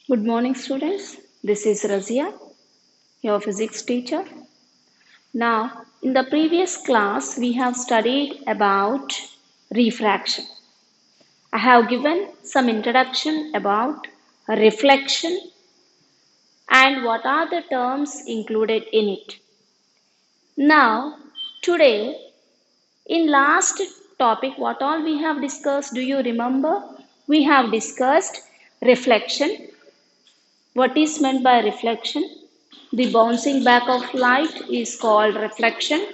Good morning, students. This is Razia, your physics teacher. Now, in the previous class, we have studied about refraction. I have given some introduction about reflection and what are the terms included in it. Now, today, in last topic, what all we have discussed, do you remember? We have discussed reflection. What is meant by reflection? The bouncing back of light is called reflection.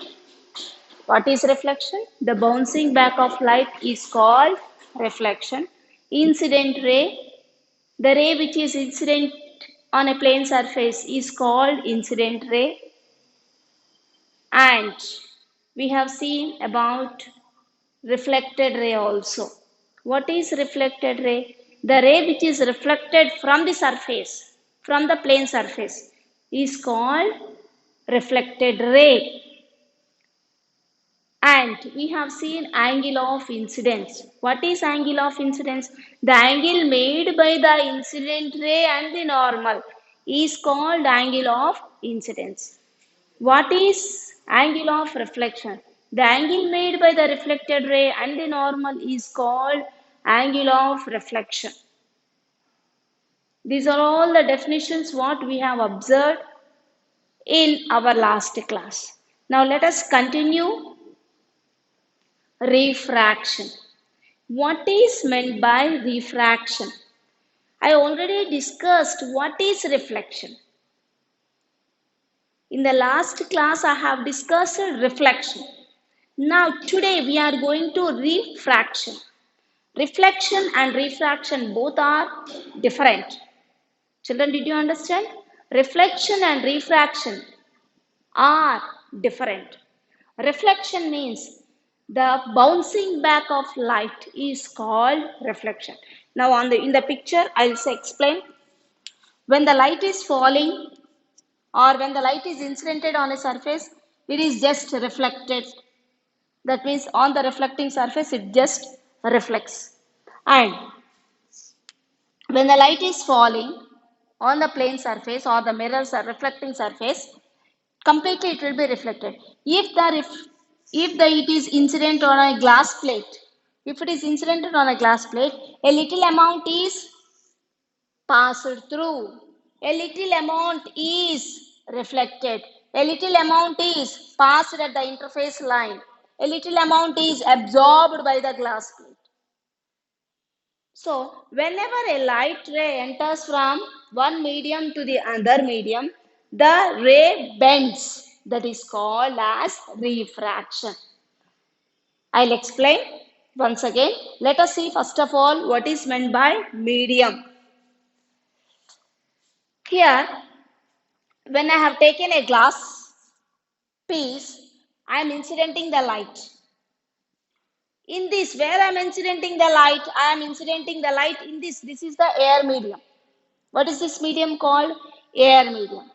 What is reflection? The bouncing back of light is called reflection. Incident ray, the ray which is incident on a plane surface is called incident ray. And we have seen about reflected ray also. What is reflected ray? The ray which is reflected from the surface, from the plane surface, is called reflected ray. And we have seen angle of incidence. What is angle of incidence? The angle made by the incident ray and the normal is called angle of incidence. What is angle of reflection? The angle made by the reflected ray and the normal is called angle of reflection. These are all the definitions what we have observed in our last class. Now let us continue refraction. What is meant by refraction? I already discussed what is reflection. In the last class, I have discussed reflection. Now, today we are going to refraction. Reflection and refraction both are different. Children, did you understand? Reflection and refraction are different. Reflection means the bouncing back of light is called reflection. Now, in the picture, I'll explain. When the light is falling or when the light is incidented on a surface, it is just reflected. That means on the reflecting surface, it just reflects. And when the light is falling on the plane surface or the mirrors or reflecting surface, completely it will be reflected. If it is incident on a glass plate, if it is incidented on a glass plate, a little amount is passed through. A little amount is reflected. A little amount is passed at the interface line. A little amount is absorbed by the glass plate. So, whenever a light ray enters from one medium to the other medium, the ray bends. That is called as refraction. I'll explain once again. Let us see first of all what is meant by medium. Here, when I have taken a glass piece, I am incidenting the light. In this, where I am incidenting the light, I am incidenting the light in this. This is the air medium. What is this medium called? Air medium.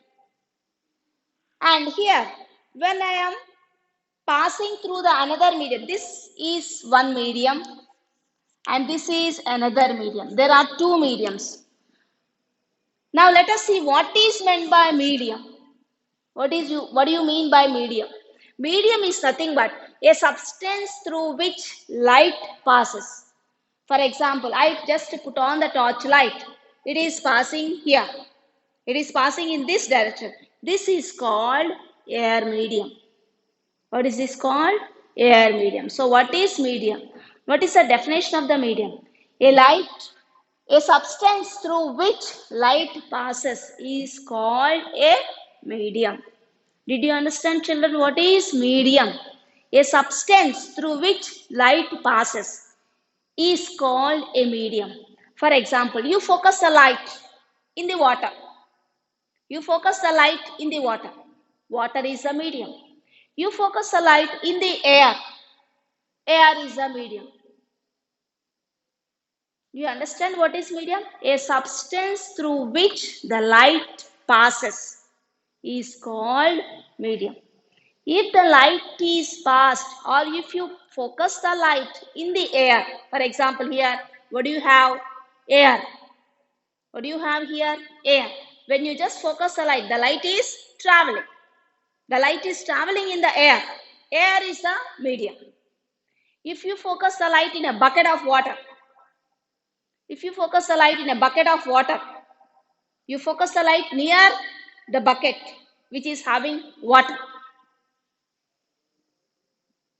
And here, when I am passing through the another medium, this is one medium and this is another medium. There are two mediums. Now let us see what is meant by medium. What do you mean by medium? Medium is nothing but a substance through which light passes. For example, I just put on the torch light. It is passing here. It is passing in this direction. This is called air medium. What is this called? Air medium. So what is medium? What is the definition of the medium? A substance through which light passes is called a medium. Did you understand, children? What is medium? A substance through which light passes is called a medium. For example, you focus the light in the water. You focus the light in the water. Water is a medium. You focus the light in the air. Air is a medium. You understand what is medium? A substance through which the light passes is called medium. If the light is passed or if you focus the light in the air, for example here, what do you have? Air. What do you have here? Air. When you just focus the light is traveling. The light is traveling in the air. Air is the medium. If you focus the light in a bucket of water, you focus the light near the bucket which is having water.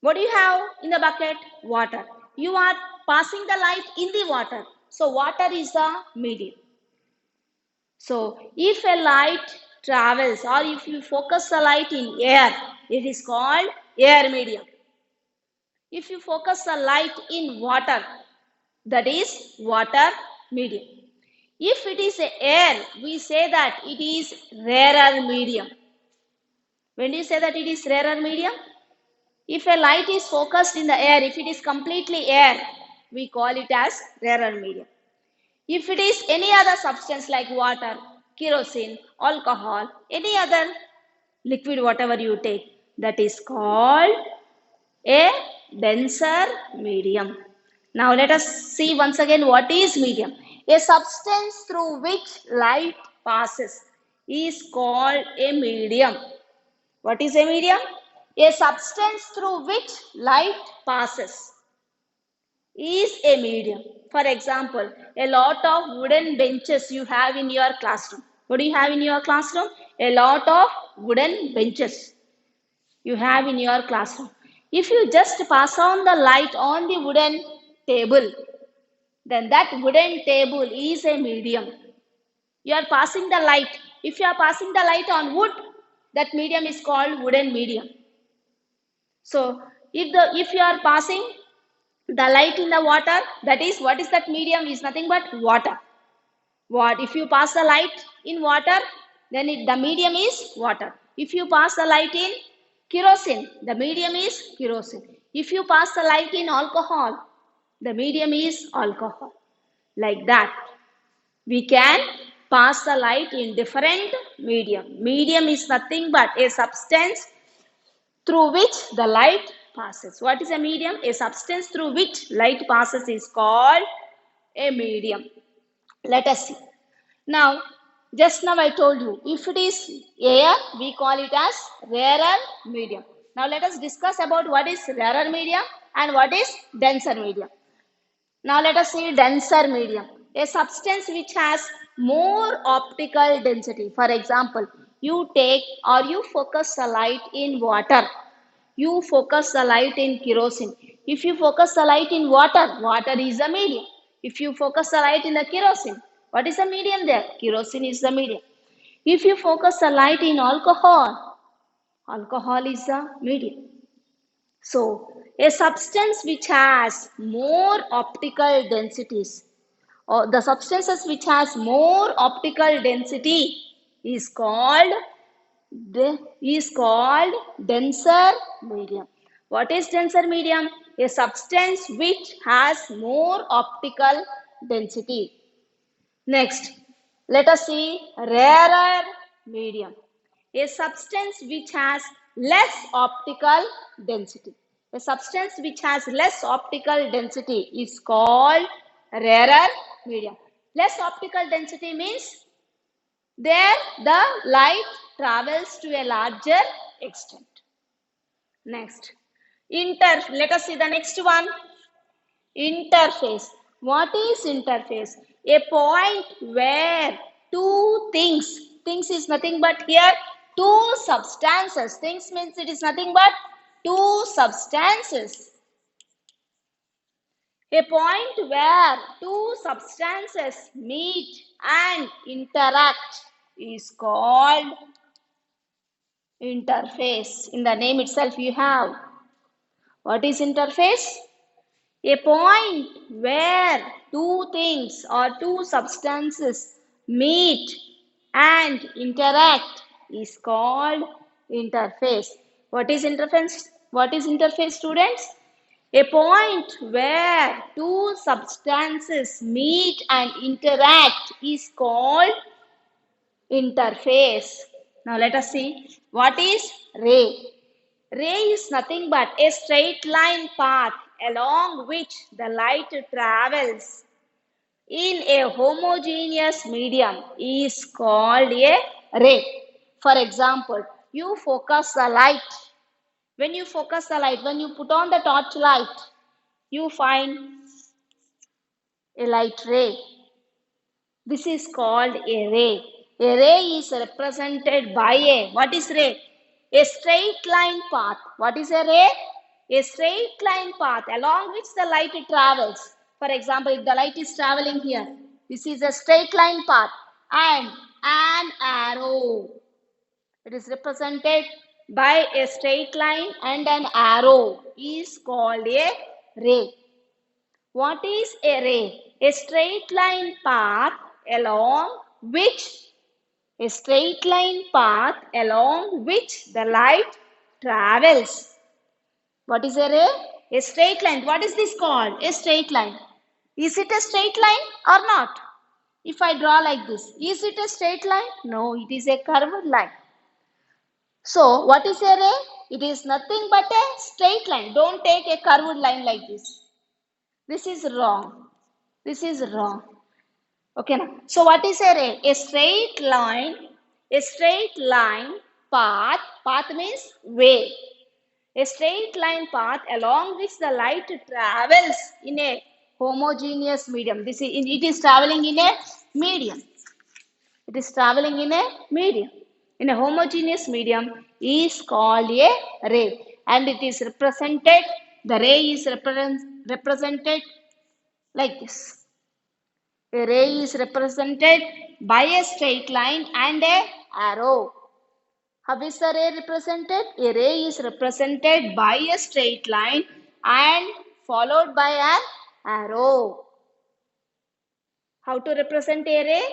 What do you have in the bucket? Water. You are passing the light in the water. So water is the medium. So if a light travels or if you focus the light in air, it is called air medium. If you focus the light in water, that is water medium. If it is air, we say that it is rarer medium. When do you say that it is rarer medium? If a light is focused in the air, if it is completely air, we call it as rarer medium. If it is any other substance like water, kerosene, alcohol, any other liquid, whatever you take, that is called a denser medium. Now let us see once again what is medium. A substance through which light passes is called a medium. What is a medium? A substance through which light passes is a medium. For example, a lot of wooden benches you have in your classroom. What do you have in your classroom? A lot of wooden benches you have in your classroom. If you just pass on the light on the wooden table, then that wooden table is a medium. You are passing the light. If you are passing the light on wood, that medium is called wooden medium. So if you are passing the light in the water, that is, what is that medium? Is nothing but water. What if you pass the light in water, then the medium is water. If you pass the light in kerosene, the medium is kerosene. If you pass the light in alcohol, the medium is alcohol. Like that, we can pass the light in different medium. Medium is nothing but a substance through which the light passes. What is a medium? A substance through which light passes is called a medium. Let us see. Now, just now I told you, if it is air, we call it as rarer medium. Now let us discuss about what is rarer medium and what is denser medium. Now let us see denser medium. A substance which has more optical density. For example, you take or you focus the light in water. You focus the light in kerosene. If you focus the light in water, water is the medium. If you focus the light in the kerosene, what is the medium there? Kerosene is the medium. If you focus the light in alcohol, alcohol is the medium. So, a substance which has more optical densities, or the substances which has more optical density is called denser medium. What is denser medium? A substance which has more optical density. Next, let us see rarer medium. A substance which has less optical density. A substance which has less optical density is called rarer medium. Less optical density means there the light travels to a larger extent. Next, let us see the next one. Interface. What is interface? A point where two things is nothing but here two substances. Things means it is nothing but two substances. A point where two substances meet and interact is called interface. In the name itself you have. What is interface? A point where two things or two substances meet and interact is called interface. What is interface? What is interface, students? A point where two substances meet and interact is called interface. Now let us see what is ray. Ray is nothing but a straight line path along which the light travels. in a homogeneous medium is called a ray. For example, you focus the light. When you focus the light, when you put on the torch light, you find a light ray. This is called a ray. A ray is represented by a, what is ray? A straight line path. What is a ray? A straight line path along which the light travels. For example, if the light is traveling here, this is a straight line path and an arrow. It is represented by a straight line and an arrow is called a ray. What is a ray? A straight line path along which the light travels. What is a ray? A straight line. What is this called? A straight line. Is it a straight line or not? If I draw like this, is it a straight line? No, it is a curved line. So, what is a ray? It is nothing but a straight line. Don't take a curved line like this. This is wrong. This is wrong. Okay. Now, so what is a ray? A straight line path. Path means way. A straight line path along which the light travels in a homogeneous medium. It is traveling in a medium. It is traveling in a medium. In a homogeneous medium is called a ray, and it is represented. The ray is represented like this. A ray is represented by a straight line and a arrow. How is the ray represented? A ray is represented by a straight line and followed by an arrow. How to represent a ray?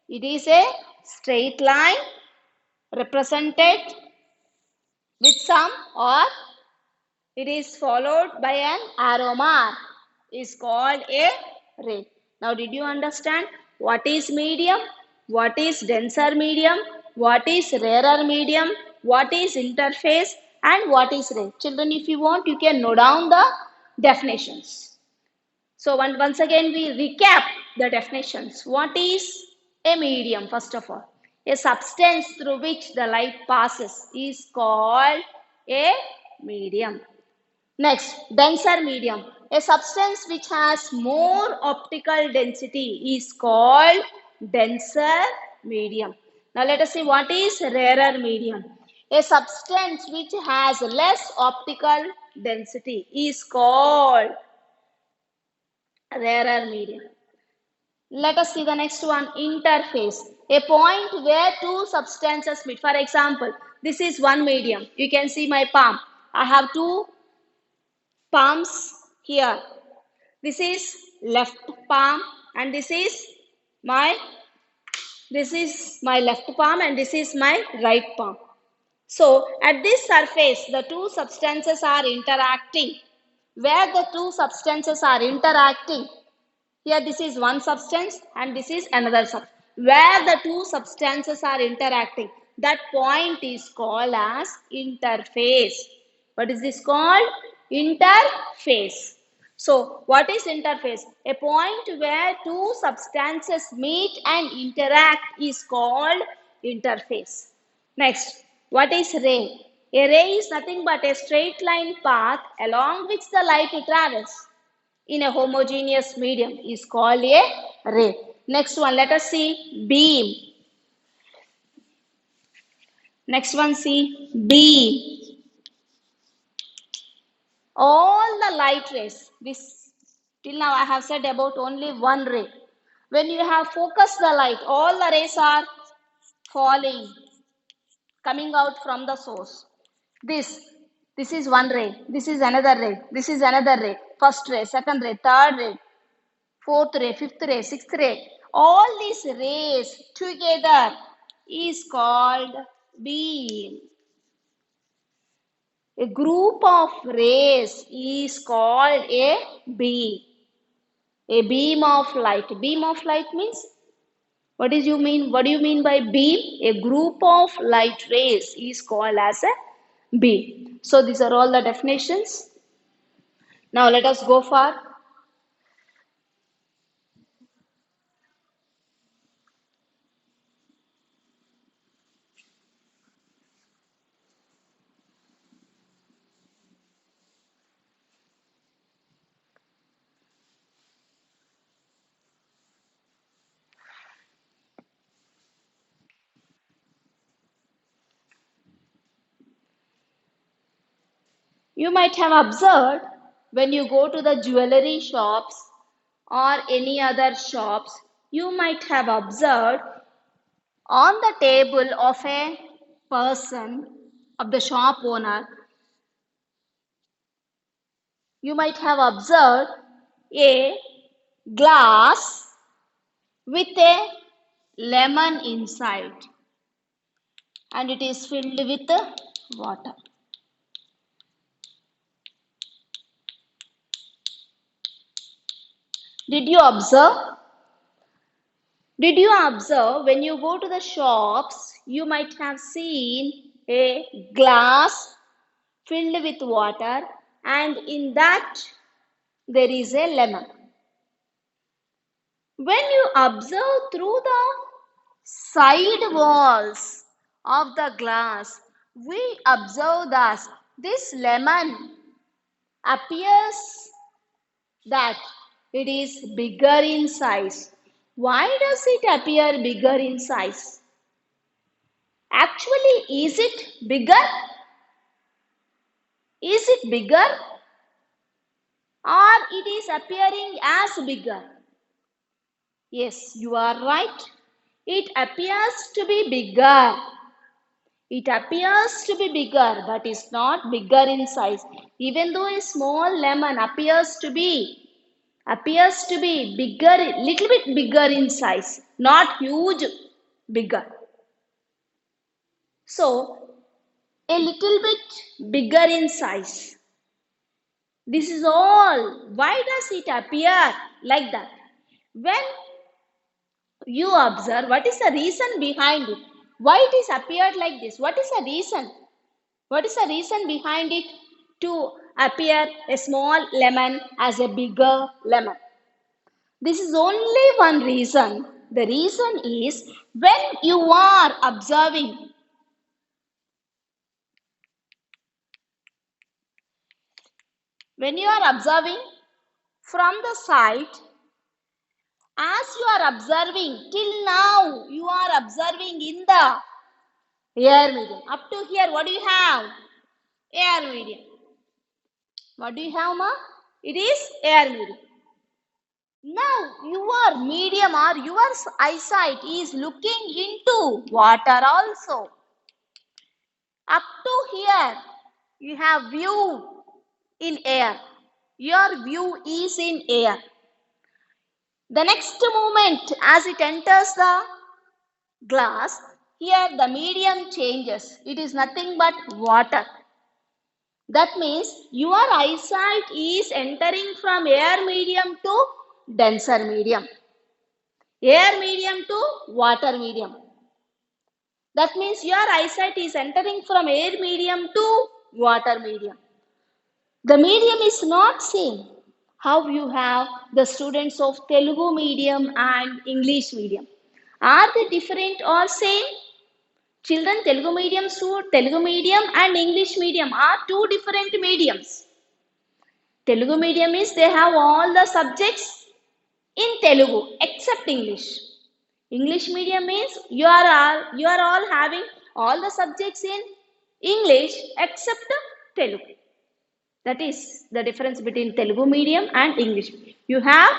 It is a straight line represented with some, or it is followed by an arrow mark, is called a ray. Now, did you understand what is medium, what is denser medium, what is rarer medium, what is interface, and what is ray? Children, if you want, you can note down the definitions. So, once again, we recap the definitions. What is a medium? First of all, a substance through which the light passes is called a medium. Next, denser medium. A substance which has more optical density is called denser medium. Now let us see what is rarer medium. A substance which has less optical density is called rarer medium. Let us see the next one, interface. A point where two substances meet. For example, this is one medium. You can see my palm. I have two palms here. This is left palm and this is my left palm and this is my right palm. So at this surface, the two substances are interacting. Where the two substances are interacting, here this is one substance and this is another substance. Where the two substances are interacting, that point is called as interface. What is this called? Interface. So, what is interface? A point where two substances meet and interact is called interface. Next, what is ray? A ray is nothing but a straight line path along which the light travels in a homogeneous medium is called a ray. Next one, let us see beam. Next one, see beam. All the light rays, this till now I have said about only one ray. When you have focused the light, all the rays are falling, coming out from the source. This is one ray, this is another ray, this is another ray, first ray, second ray, third ray, fourth ray, fifth ray, sixth ray. All these rays together is called beam. A group of rays is called a beam. A beam of light. Beam of light means, what do you mean by beam? A group of light rays is called as a beam. So these are all the definitions. Now let us go for You might have observed when you go to the jewelry shops or any other shops, you might have observed on the table of a person, of the shop owner, you might have observed a glass with a lemon inside and it is filled with water. Did you observe? Did you observe when you go to the shops, you might have seen a glass filled with water and in that there is a lemon. When you observe through the side walls of the glass, we observe that this lemon appears that it is bigger in size. Why does it appear bigger in size? Actually, is it bigger? Is it bigger? Or it is appearing as bigger? Yes, you are right. It appears to be bigger. It appears to be bigger, but is not bigger in size. Even though a small lemon appears to be bigger, little bit bigger in size, not huge bigger. So, a little bit bigger in size. This is all. Why does it appear like that? When you observe, what is the reason behind it? Why it is appeared like this? What is the reason? What is the reason behind it to appear a small lemon as a bigger lemon? This is only one reason. The reason is when you are observing, from the side, as you are observing, till now you are observing in the air medium. Up to here, what do you have? Air medium. What do you have, ma? It is air medium. Now your medium or your eyesight is looking into water also. Up to here, you have view in air. Your view is in air. The next moment, as it enters the glass, here the medium changes. It is nothing but water. That means your eyesight is entering from air medium to denser medium. Air medium to water medium. That means your eyesight is entering from air medium to water medium. The medium is not same. How you have the students of Telugu medium and English medium. Are they different or same? Children, Telugu medium and English medium are two different mediums. Telugu medium is they have all the subjects in Telugu except English. English medium means you are all having all the subjects in English except Telugu. That is the difference between Telugu medium and English. You have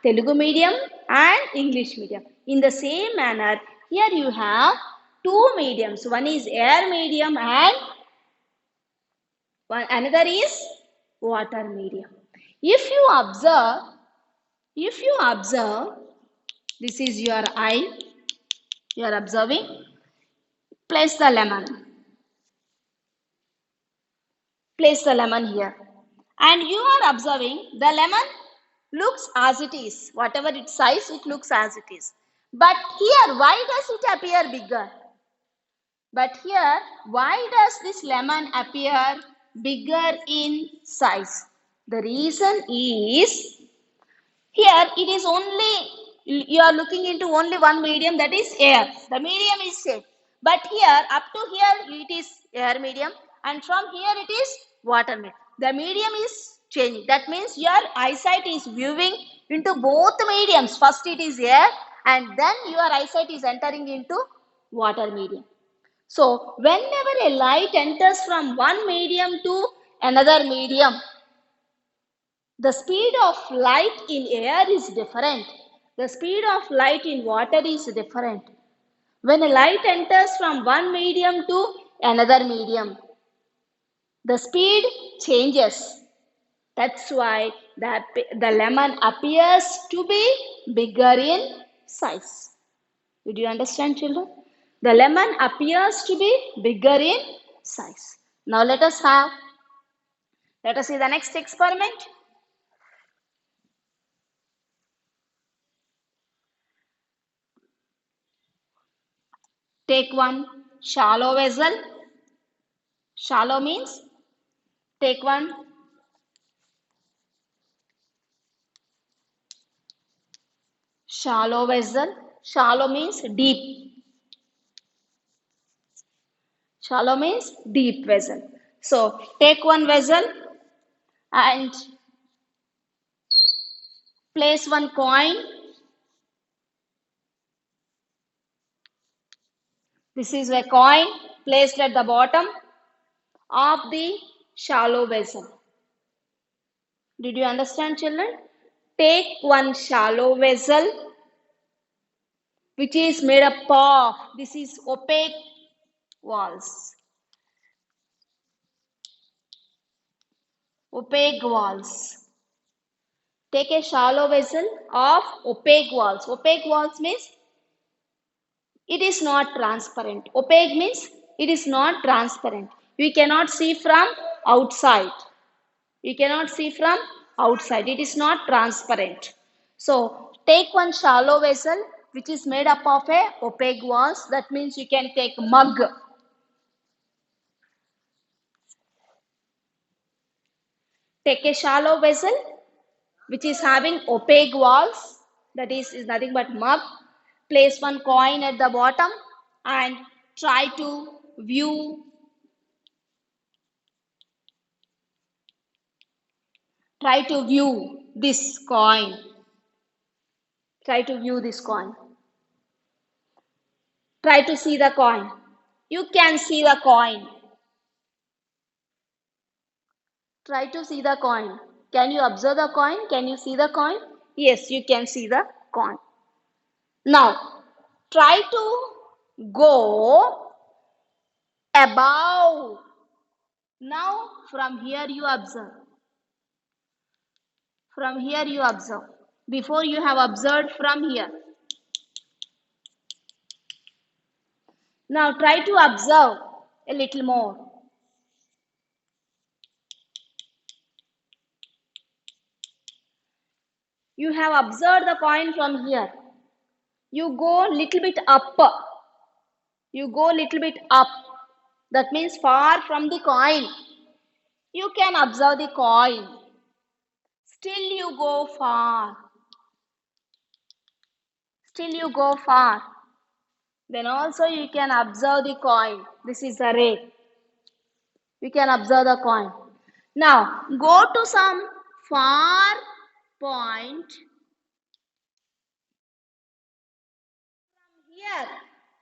Telugu medium and English medium. In the same manner, here you have two mediums. One is air medium and another is water medium. If you observe, this is your eye, you are observing, place the lemon here, and you are observing the lemon looks as it is, whatever its size, it looks as it is. But here, why does it appear bigger? But here, why does this lemon appear bigger in size? The reason is, here it is only, you are looking into only one medium, that is air. The medium is same. But here, up to here, it is air medium, and from here it is water medium. The medium is changing. That means your eyesight is viewing into both mediums. First it is air, and then your eyesight is entering into water medium. So, whenever a light enters from one medium to another medium. The speed of light in air is different. The speed of light in water is different. When a light enters from one medium to another medium, the speed changes. That's why the lemon appears to be bigger in size. Did you understand, children? The lemon appears to be bigger in size. Now let us see the next experiment. Take one shallow vessel. Shallow means take one shallow vessel. Shallow means deep. Shallow means deep vessel. So take one vessel and place one coin. This is a coin placed at the bottom of the shallow vessel. Did you understand, children? Take one shallow vessel which is made up of, this is opaque walls. Opaque walls. Take a shallow vessel of opaque walls. Opaque walls means it is not transparent. Opaque means it is not transparent. You cannot see from outside. You cannot see from outside. It is not transparent. So take one shallow vessel which is made up of a opaque walls. That means you can take mug. Take a shallow vessel which is having opaque walls. That is nothing but mug. Place one coin at the bottom and try to view this coin. Try to view this coin. Try to see the coin. You can see the coin. Try to see the coin. Can you observe the coin? Can you see the coin? Yes, you can see the coin. Now, try to go above. Now, from here you observe. From here you observe. Before you have observed from here. Now, try to observe a little more. You have observed the coin from here. You go little bit up. You go little bit up. That means far from the coin. You can observe the coin. Still you go far. Still you go far. Then also you can observe the coin. This is a ray. You can observe the coin. Now go to some far point. From here,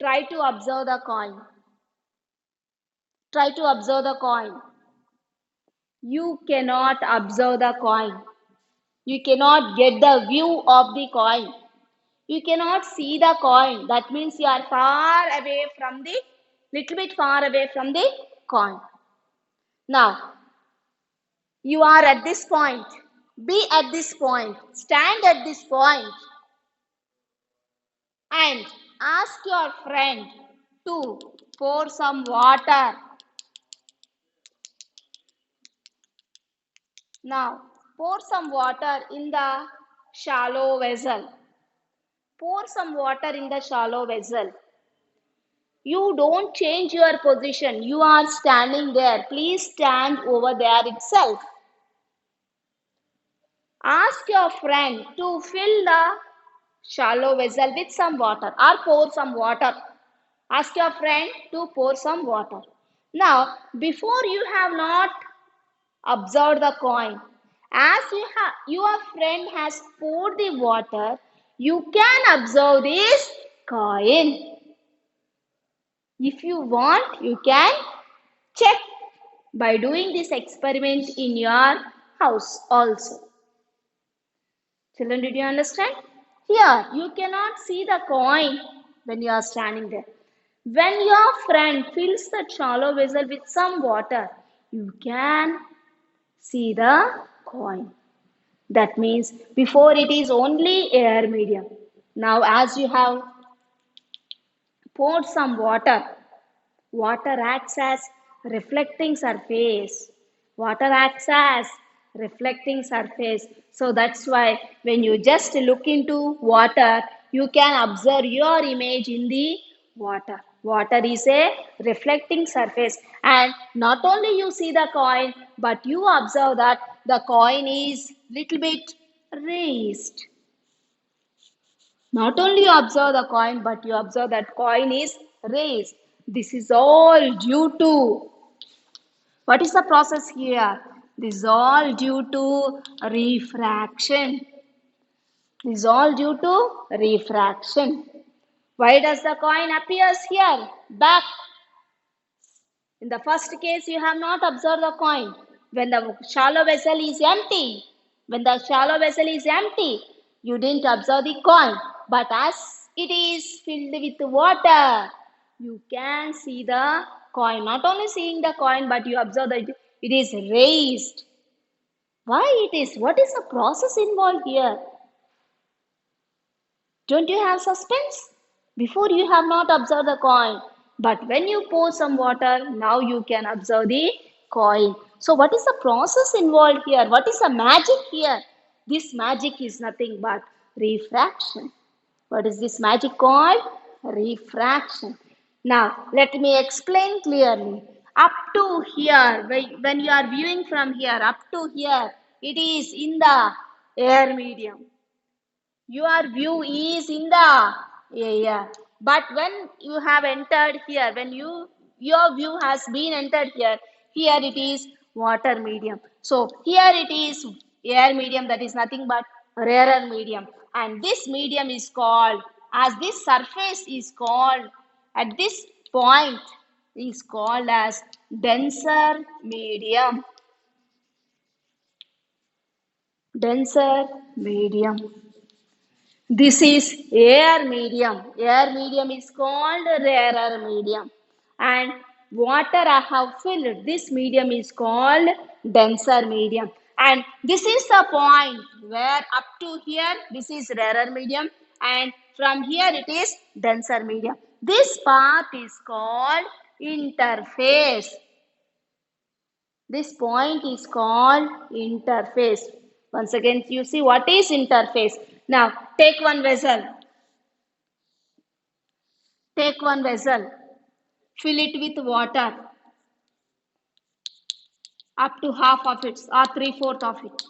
try to observe the coin. Try to observe the coin. You cannot observe the coin. You cannot get the view of the coin. You cannot see the coin. That means you are little bit far away from the coin. Now, you are at this point. Be at this point. Stand at this point. And ask your friend to pour some water. Now, pour some water in the shallow vessel. Pour some water in the shallow vessel. You don't change your position. You are standing there. Please stand over there itself. Ask your friend to fill the shallow vessel with some water or pour some water. Ask your friend to pour some water. Now, before you have not observed the coin, as your friend has poured the water, you can observe this coin. If you want, you can check by doing this experiment in your house also. Children, did you understand? Here, you cannot see the coin when you are standing there. When your friend fills the shallow vessel with some water, you can see the coin. That means before it is only air medium. Now, as you have poured some water, water acts as reflecting surface. Water acts as reflecting surface. So that's why when you just look into water, you can observe your image in the water. Water is a reflecting surface, and not only you see the coin, but you observe that the coin is little bit raised. Not only you observe the coin, but you observe that coin is raised. This is all due to, what is the process here? This is all due to refraction. This is all due to refraction. Why does the coin appears here? Back. In the first case, you have not observed the coin. When the shallow vessel is empty, when the shallow vessel is empty, you didn't observe the coin. But as it is filled with water, you can see the coin. Not only seeing the coin, but you observe that it is raised. Why it is? What is the process involved here? Don't you have suspense? Before you have not observed the coin, but when you pour some water, now you can observe the coin. So, what is the process involved here? What is the magic here? This magic is nothing but refraction. What is this magic called? Refraction. Now, let me explain clearly. Up to here, when you are viewing from here, up to here, it is in the air medium. Your view is in the air. But when you have entered here, when your view has been entered here, here it is water medium. So here it is air medium, that is nothing but rarer medium. And this medium is called, as this surface is called, at this point is called as denser medium. Denser medium. This is air medium. Air medium is called rarer medium. And water I have filled. This medium is called denser medium. And this is the point where up to here, this is rarer medium. And from here it is denser medium. This path is called interface. This point is called interface. Once again, you see what is interface. Now, take one vessel. Take one vessel. Fill it with water. Up to half of it or 3/4 of it.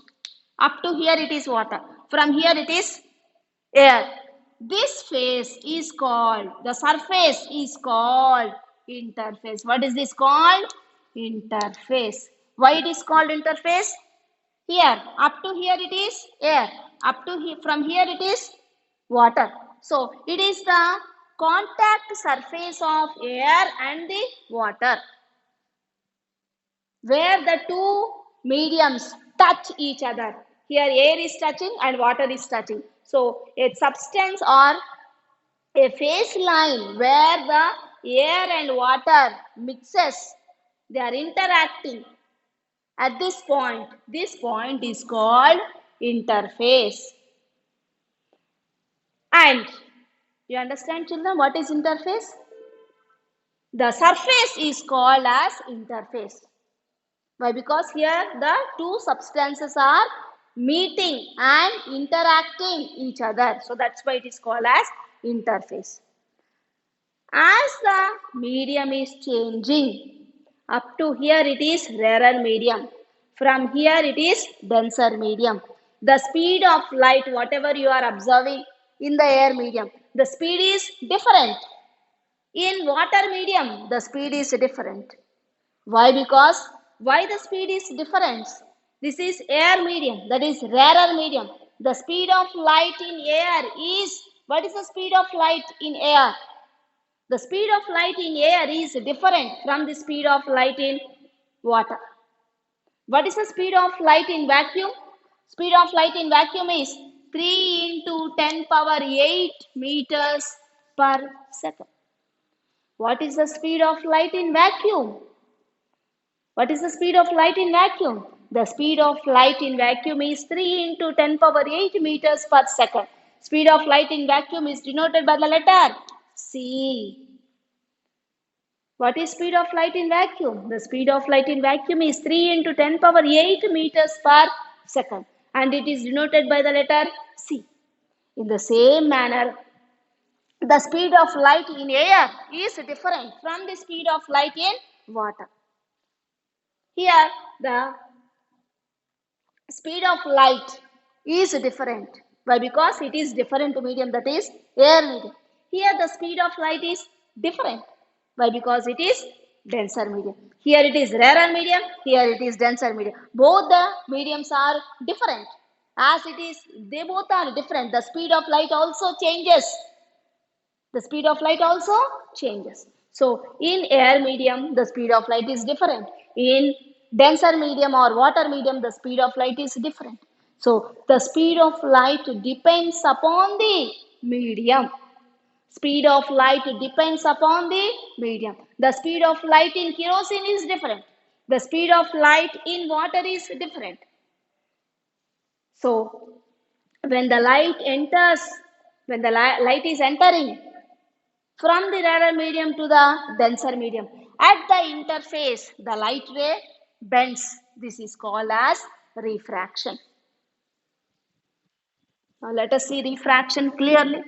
Up to here it is water. From here it is air. This phase is called, the surface is called interface. What is this called? Interface. Why it is called interface? Here, up to here it is air. Up to here, from here it is water. So, it is the contact surface of air and the water, where the two mediums touch each other. Here air is touching and water is touching. So, a substance or a phase line where the air and water mixes, they are interacting at this point. This point is called interface. And you understand, children, what is interface? The surface is called as interface. Why? Because here the two substances are meeting and interacting each other. So that's why it is called as interface. As the medium is changing, up to here it is rarer medium. From here it is denser medium. The speed of light, whatever you are observing in the air medium, the speed is different. In water medium, the speed is different. Why? Because why the speed is different? This is air medium, that is rarer medium. The speed of light in air is, what is the speed of light in air? The speed of light in air is different from the speed of light in water. What is the speed of light in vacuum? Speed of light in vacuum is 3 into 10 power 8 meters per second. What is the speed of light in vacuum? What is the speed of light in vacuum? The speed of light in vacuum is 3 into 10 power 8 meters per second. Speed of light in vacuum is denoted by the letter C. What is speed of light in vacuum? The speed of light in vacuum is 3 into 10 power 8 meters per second, and it is denoted by the letter C. In the same manner, the speed of light in air is different from the speed of light in water. Here, the speed of light is different. Why? Because it is different medium, that is air medium. Here the speed of light is different. Why? Because it is denser medium. Here it is rarer medium, here it is denser medium. Both the mediums are different. As it is, they both are different. The speed of light also changes. The speed of light also changes. So in air medium, the speed of light is different. In denser medium or water medium, the speed of light is different. So the speed of light depends upon the medium. Speed of light depends upon the medium. The speed of light in kerosene is different. The speed of light in water is different. So when the light enters, when the light is entering from the rarer medium to the denser medium, at the interface, the light ray bends. This is called as refraction. Now let us see refraction clearly.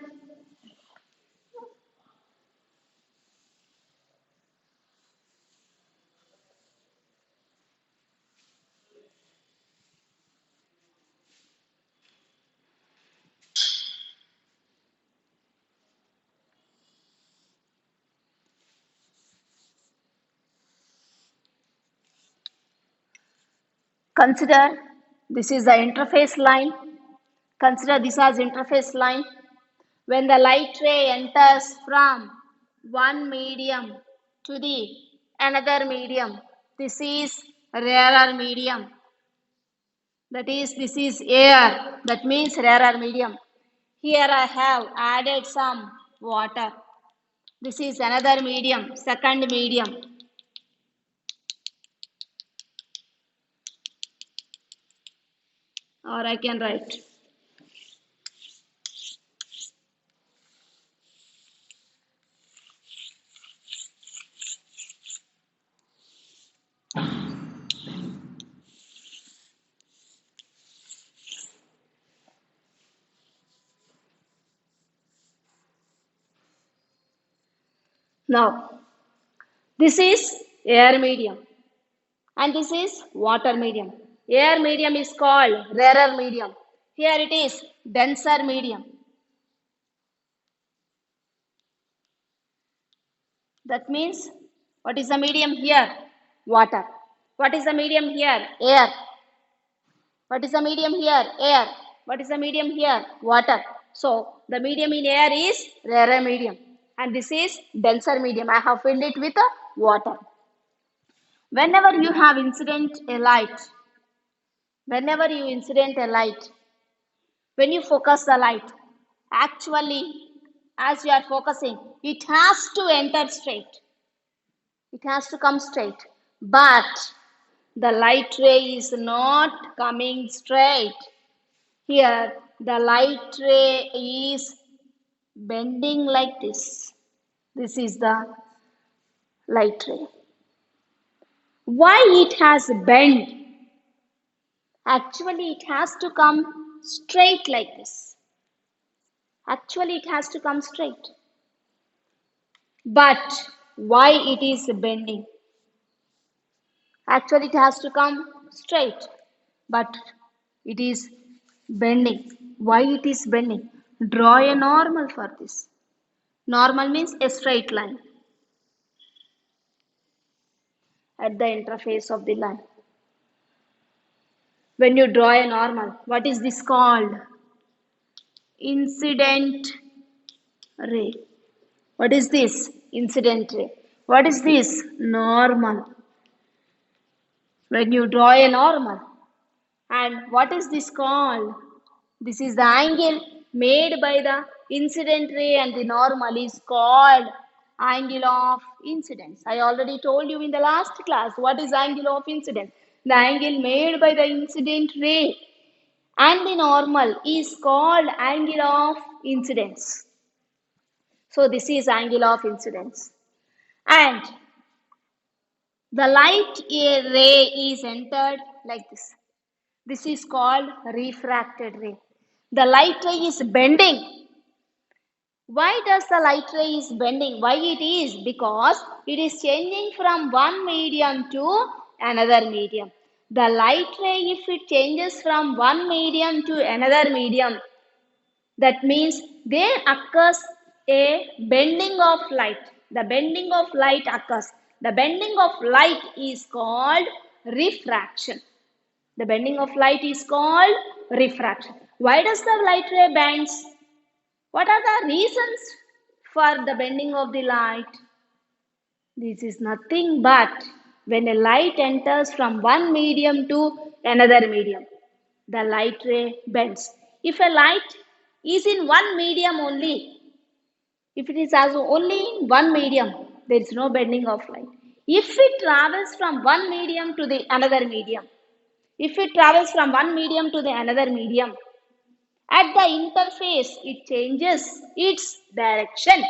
Consider this is the interface line. Consider this as interface line. When the light ray enters from one medium to the another medium, this is rarer medium. That is, this is air. That means rarer medium. Here I have added some water. This is another medium, second medium. Or I can write. Now, this is air medium and this is water medium. Air medium is called rarer medium. Here it is denser medium. That means, what is the medium here? Water. What is the medium here? Air. What is the medium here? Air. What is the medium here? Water. So, the medium in air is rarer medium. And this is denser medium. I have filled it with water. Whenever you have incident a light, whenever you incident a light, when you focus the light, actually, as you are focusing, it has to enter straight. It has to come straight. But the light ray is not coming straight. Here, the light ray is bending like this. This is the light ray. Why it has bent? Actually, it has to come straight like this. Actually, it has to come straight. But why it is bending? Actually, it has to come straight. But it is bending. Why it is bending? Draw a normal for this. Normal means a straight line at the interface of the line. When you draw a normal, what is this called? Incident ray. What is this? Incident ray. What is this? Normal. when you draw a normal. And what is this called? This is the angle made by the incident ray and the normal is called angle of incidence. I already told you in the last class what is angle of incidence. The angle made by the incident ray and the normal is called angle of incidence. So this is angle of incidence. And the light ray is entered like this. This is called refracted ray. The light ray is bending. Why does the light ray is bending? Why it is? Because it is changing from one medium to another medium. The light ray, if it changes from one medium to another medium, that means there occurs a bending of light. The bending of light occurs. The bending of light is called refraction. The bending of light is called refraction. Why does the light ray bends? What are the reasons for the bending of the light? This is nothing but when a light enters from one medium to another medium, the light ray bends. If a light is in one medium only, if it is also only in one medium, there is no bending of light. If it travels from one medium to the another medium, if it travels from one medium to the another medium, at the interface, it changes its direction.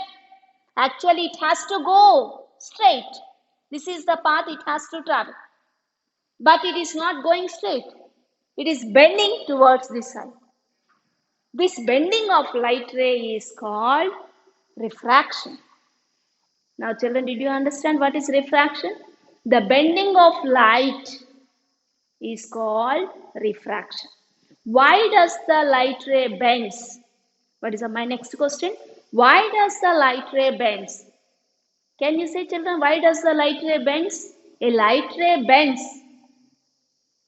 Actually, it has to go straight. This is the path it has to travel. But it is not going straight. It is bending towards this side. This bending of light ray is called refraction. Now, children, did you understand what is refraction? The bending of light is called refraction. Why does the light ray bends? What is my next question? Why does the light ray bends? Can you say, children, why does the light ray bends? A light ray bends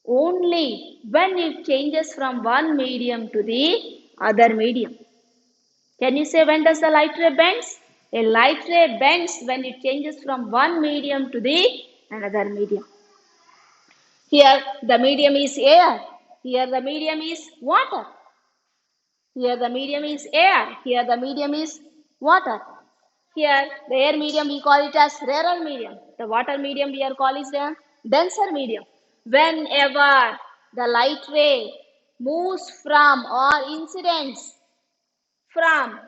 only when it changes from one medium to the other medium. Can you say when does the light ray bends? A light ray bends when it changes from one medium to the another medium. Here the medium is air. Here the medium is water. Here the medium is air. Here the medium is water. Here the air medium we call it as rarer medium. The water medium we are calling is the denser medium. Whenever the light ray moves from or incidents from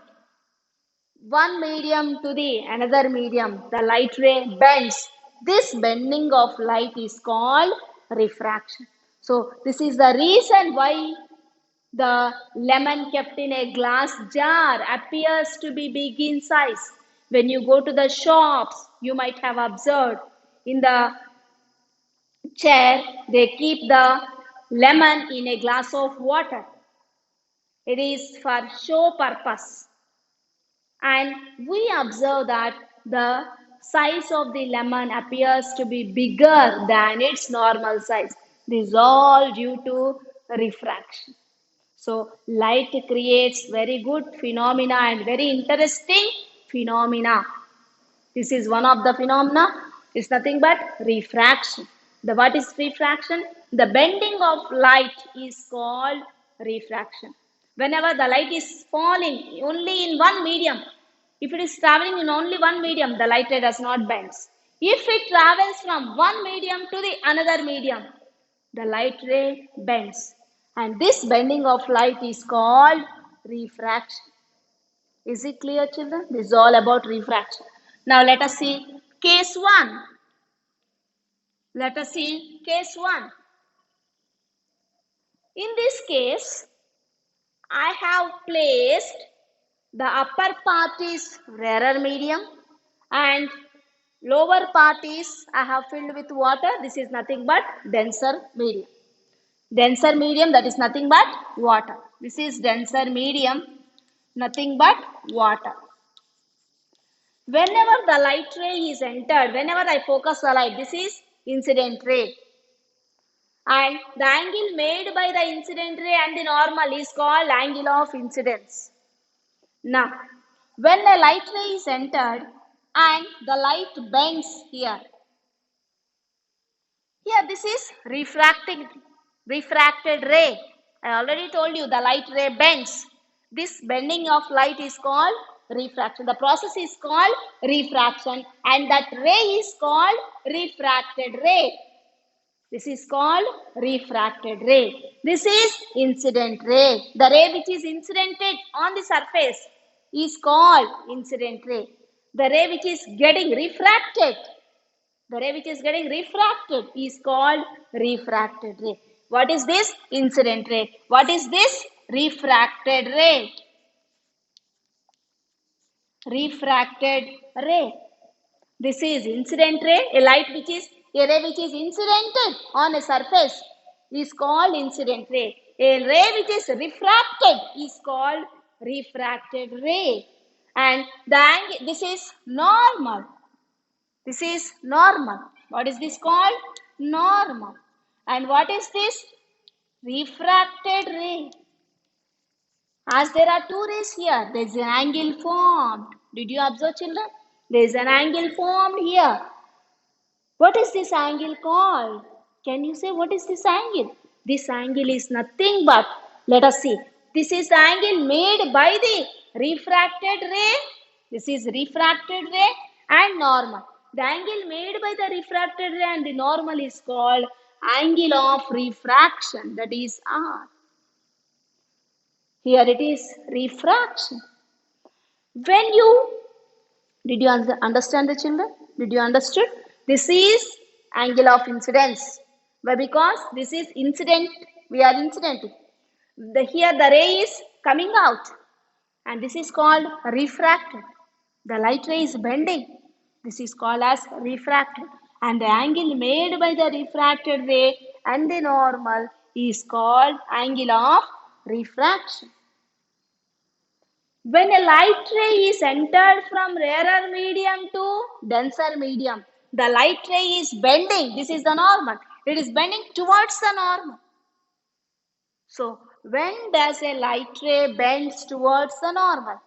one medium to the another medium, the light ray bends. This bending of light is called refraction. So this is the reason why the lemon kept in a glass jar appears to be big in size. When you go to the shops, you might have observed in the chair, they keep the lemon in a glass of water. It is for show purpose. And we observe that the size of the lemon appears to be bigger than its normal size. This is all due to refraction. So light creates very good phenomena and very interesting phenomena. This is one of the phenomena. It's nothing but refraction. What is refraction? The bending of light is called refraction. Whenever the light is falling only in one medium, if it is traveling in only one medium, the light ray does not bend. If it travels from one medium to the another medium, the light ray bends. And this bending of light is called refraction. Is it clear, children? This is all about refraction. Now let us see case 1. Let us see case 1. In this case, I have placed the upper part is rarer medium and lower part is I have filled with water. This is nothing but denser medium. Denser medium, that is nothing but water. This is denser medium, nothing but water. Whenever the light ray is entered, whenever I focus the light, this is incident ray. And the angle made by the incident ray and the normal is called angle of incidence. Now, when a light ray is entered and the light bends here, Here this is refracted ray. I already told you the light ray bends. This bending of light is called refraction. The process is called refraction and that ray is called refracted ray. This is called refracted ray. This is incident ray. The ray which is incidented on the surface is called incident ray. The ray which is getting refracted, the ray which is getting refracted is called refracted ray. What is this? Incident ray. What is this? Refracted ray. Refracted ray. This is incident ray. A ray which is incidented on a surface is called incident ray. A ray which is refracted is called refracted ray. And the angle, this is normal. This is normal. What is this called? Normal. And what is this? Refracted ray. As there are two rays here, there is an angle formed. Did you observe, children? There is an angle formed here. What is this angle called? Can you say what is this angle? This angle is nothing but, let us see. This is the angle made by the refracted ray. This is refracted ray and normal. The angle made by the refracted ray and the normal is called angle of refraction. That is R. Here it is refraction. When you, did you understand the children? Did you understand? This is angle of incidence. Why? Because this is incident, we are incidenting. Here the ray is coming out and this is called refracted. The light ray is bending. This is called as refracted. And the angle made by the refracted ray and the normal is called angle of refraction. When a light ray is entered from rarer medium to denser medium, the light ray is bending. This is the normal. It is bending towards the normal. So, when does a light ray bends towards the normal?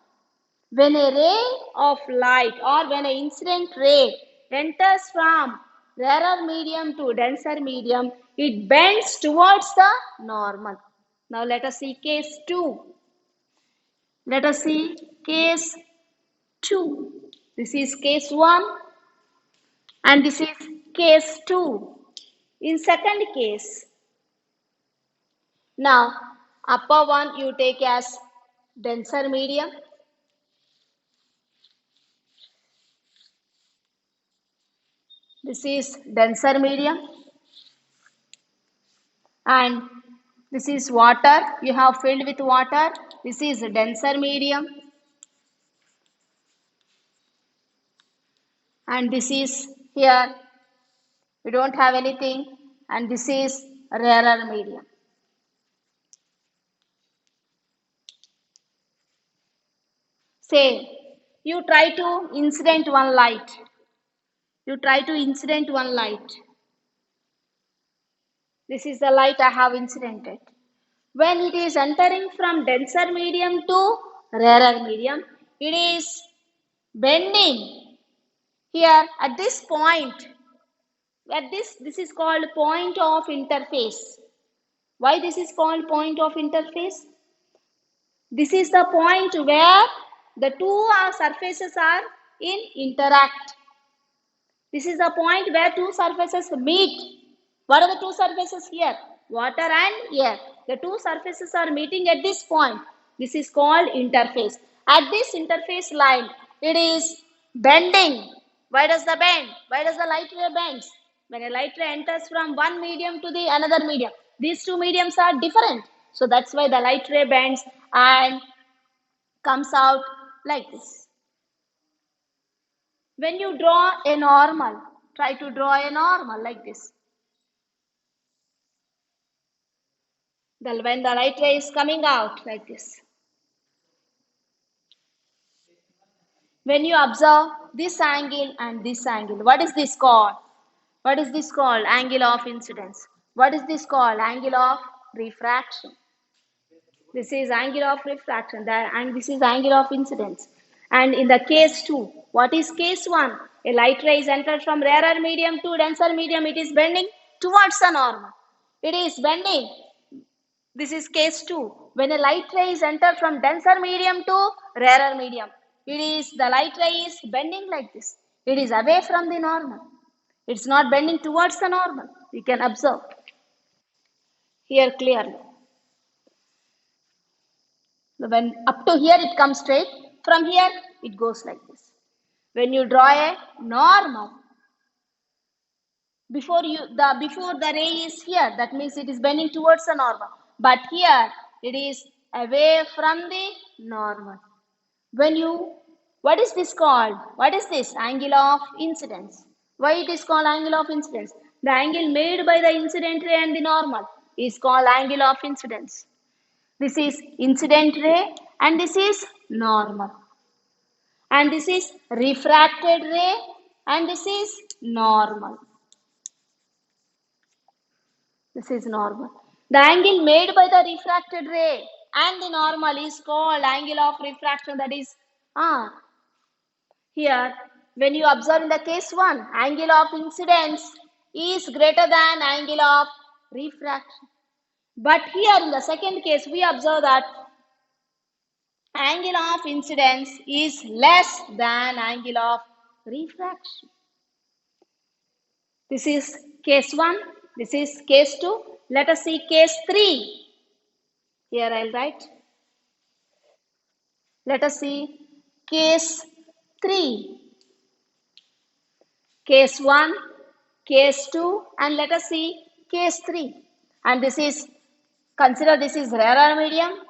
When a ray of light or when an incident ray enters from rarer medium to denser medium, it bends towards the normal. Now, let us see case 2. Let us see case 2. This is case 1 and this is case 2. In second case, now upper one you take as denser medium. This is denser medium and this is water. You have filled with water. This is denser medium. And this is here, we don't have anything, and this is rarer medium. Say, you try to incident one light. You try to incident one light. This is the light I have incidented. When it is entering from denser medium to rarer medium, it is bending. Here at this point, this is called point of interface. Why this is called point of interface? This is the point where the two surfaces are in interact. This is the point where two surfaces meet. What are the two surfaces here? Water and air. The two surfaces are meeting at this point. This is called interface. At this interface line, it is bending. Why does the bend? Why does the light ray bends? When a light ray enters from one medium to the another medium, these two mediums are different. So that's why the light ray bends and comes out like this. When you draw a normal, try to draw a normal like this. When the light ray is coming out like this. When you observe this angle and this angle, what is this called? What is this called? Angle of incidence. What is this called? Angle of refraction. This is angle of refraction and this is angle of incidence. And in the case 2, what is case 1? A light ray is entered from rarer medium to denser medium, it is bending towards the normal. It is bending. This is case 2. When a light ray is entered from denser medium to rarer medium, the light ray is bending like this. It is away from the normal. It's not bending towards the normal. You can observe here clearly. When up to here it comes straight, from here it goes like this. When you draw a normal, before the ray is here, that means it is bending towards the normal. But here it is away from the normal. What is this called? What is this? Angle of incidence. Why it is called angle of incidence? The angle made by the incident ray and the normal is called angle of incidence. This is incident ray and this is normal. And this is refracted ray and this is normal. This is normal. The angle made by the refracted ray and the normal is called angle of refraction. That is, here, when you observe in the case 1, angle of incidence is greater than angle of refraction. But here in the second case, we observe that angle of incidence is less than angle of refraction. This is case 1. This is case 2. Let us see case 3. Here I'll write. Let us see case 3. Case 1, case 2, and let us see case 3. And this is, consider this is rarer medium,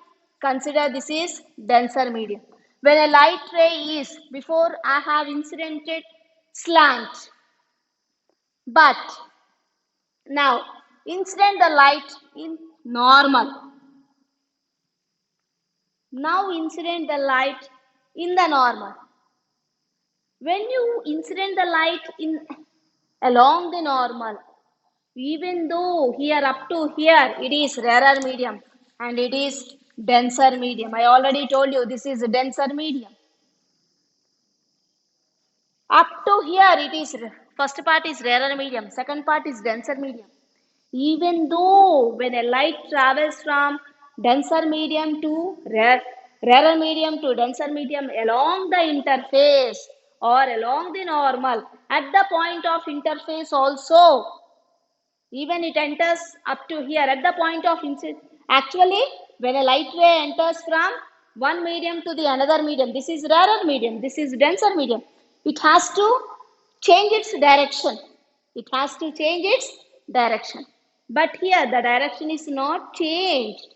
consider this is denser medium. When a light ray is, before I have incidented slant, but now incident the light in normal. Now incident the light in the normal. When you incident the light in along the normal, even though here up to here it is rarer medium and it is denser medium. I already told you this is a denser medium. Up to here it is, first part is rarer medium, second part is denser medium. Even though when a light travels from denser medium to rarer medium to denser medium along the interface or along the normal, at the point of interface also, even it enters up to here at the point of incidence. Actually, when a light ray enters from one medium to the another medium, this is rarer medium, this is denser medium, it has to change its direction. It has to change its direction. But here the direction is not changed.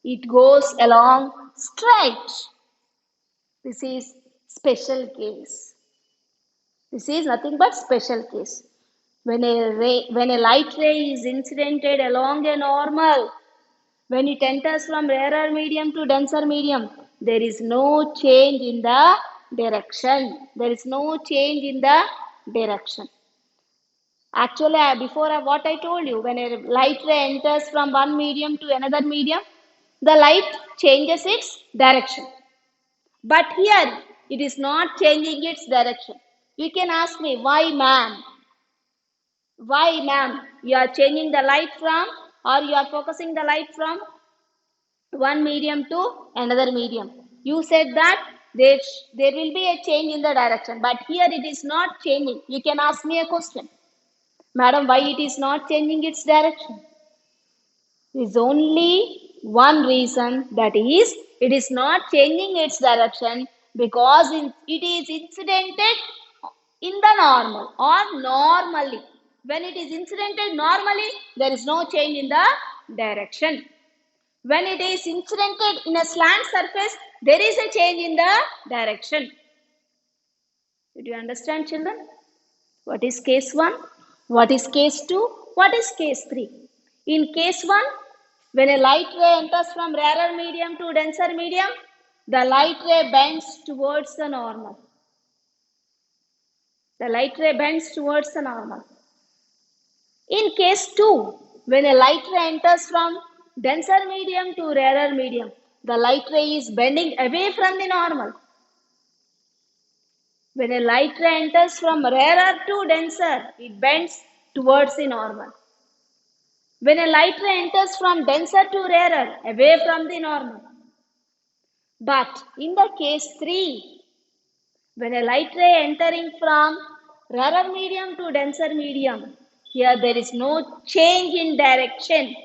It goes along straight. This is special case. This is nothing but special case. When a light ray is incidented along a normal, when it enters from rarer medium to denser medium, there is no change in the direction. There is no change in the direction. Actually, before what I told you, when a light ray enters from one medium to another medium, the light changes its direction. But here, it is not changing its direction. You can ask me, why ma'am? Why ma'am? You are changing the light from, or you are focusing the light from one medium to another medium. You said that there will be a change in the direction, but here it is not changing. You can ask me a question. Madam, why it is not changing its direction? There is only one reason, that is, it is not changing its direction because it is incidented in the normal or normally. When it is incidented normally, there is no change in the direction. When it is incidented in a slant surface, there is a change in the direction. Did you understand, children? What is case 1? What is case 2? What is case 3? In case 1, when a light ray enters from rarer medium to denser medium, the light ray bends towards the normal. The light ray bends towards the normal. In case 2, when a light ray enters from denser medium to rarer medium, the light ray is bending away from the normal. When a light ray enters from rarer to denser, it bends towards the normal. When a light ray enters from denser to rarer, away from the normal. But in the case 3, when a light ray entering from rarer medium to denser medium, here there is no change in direction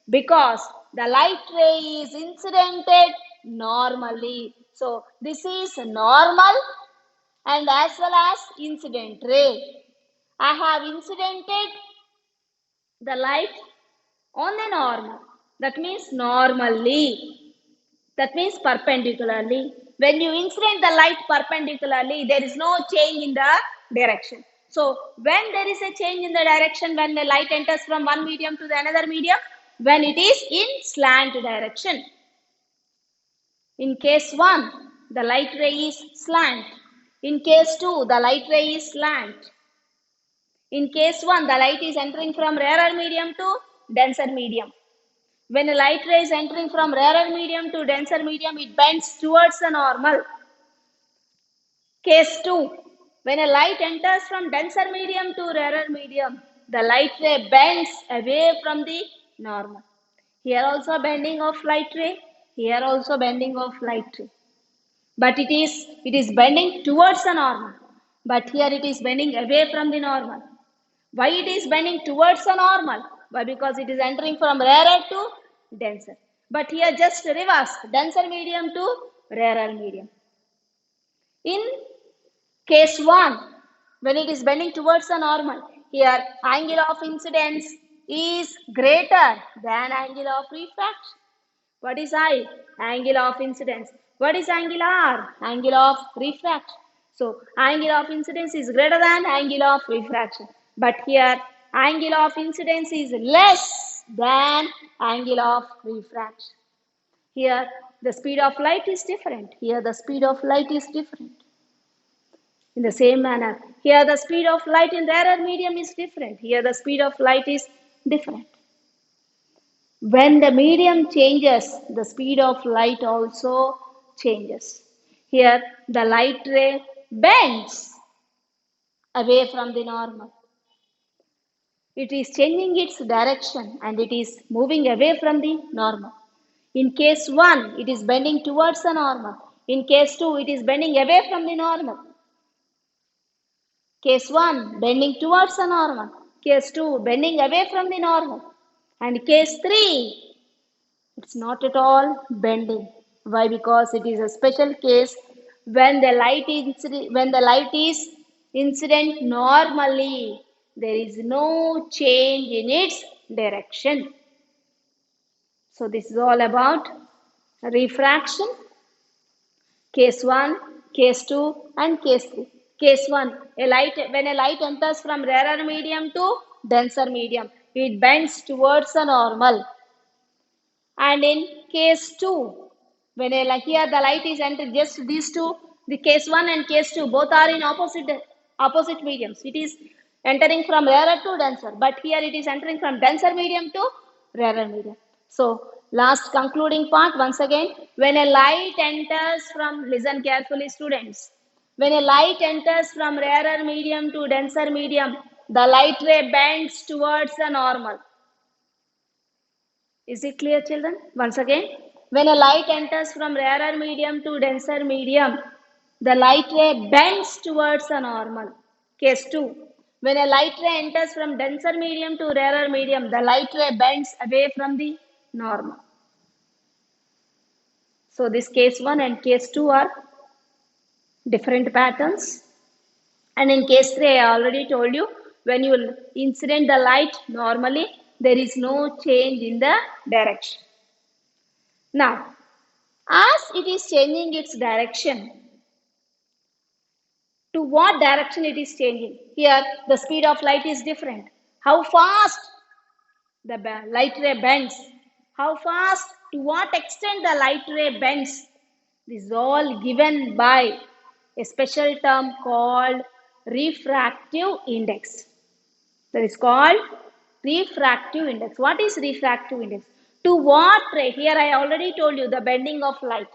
because the light ray is incidented normally. So this is normal and as well as incident ray. I have incidented the light on the normal. That means normally. That means perpendicularly. When you incident the light perpendicularly, there is no change in the direction. So when there is a change in the direction, when the light enters from one medium to the another medium, when it is in slant direction. In case 1, the light ray is slant. In case 2, the light ray is slant. In case 1, the light is entering from rarer medium to denser medium. When a light ray is entering from rarer medium to denser medium, it bends towards the normal. Case 2, when a light enters from denser medium to rarer medium, the light ray bends away from the normal. Here also bending of light ray, here also bending of light ray. But it is bending towards the normal. But here it is bending away from the normal. Why it is bending towards the normal? Why? Because it is entering from rarer to denser. But here just reverse, denser medium to rarer medium. In case 1, when it is bending towards the normal, here angle of incidence is greater than angle of refraction. What is I? Angle of incidence. What is angle R? Angle of refraction. So angle of incidence is greater than angle of refraction. But here angle of incidence is less than angle of refraction. Here the speed of light is different. Here the speed of light is different. In the same manner, here the speed of light in rarer medium is different. Here the speed of light is different. When the medium changes, the speed of light also changes. Here, the light ray bends away from the normal. It is changing its direction and it is moving away from the normal. In case 1, it is bending towards the normal. In case 2, it is bending away from the normal. Case 1, bending towards the normal. Case 2, bending away from the normal. And case 3, it's not at all bending. Why? Because it is a special case when the light is incident normally. There is no change in its direction. So this is all about refraction. Case 1, case 2 and case 3. Case 1, when a light enters from rarer medium to denser medium, it bends towards the normal. And in case 2, when here the light is entered, just these two, the case 1 and case 2, both are in opposite mediums. It is entering from rarer to denser, but here it is entering from denser medium to rarer medium. So last concluding part once again, when a light enters from, listen carefully students, when a light enters from rarer medium to denser medium, the light ray bends towards the normal. Is it clear, children? Once again, when a light enters from rarer medium to denser medium, the light ray bends towards the normal. Case 2, when a light ray enters from denser medium to rarer medium, the light ray bends away from the normal. So this case 1 and case 2 are different patterns. And in case 3, I already told you, when you incident the light normally, there is no change in the direction. Now, as it is changing its direction, to what direction it is changing? Here, the speed of light is different. How fast the light ray bends? How fast, to what extent the light ray bends? This is all given by a special term called refractive index. That is called refractive index. What is refractive index? To what ray? Here I already told you the bending of light.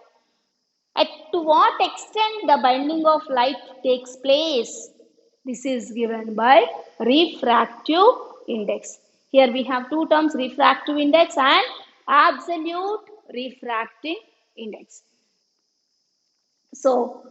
To what extent the bending of light takes place? This is given by refractive index. Here we have two terms, refractive index and absolute refracting index. So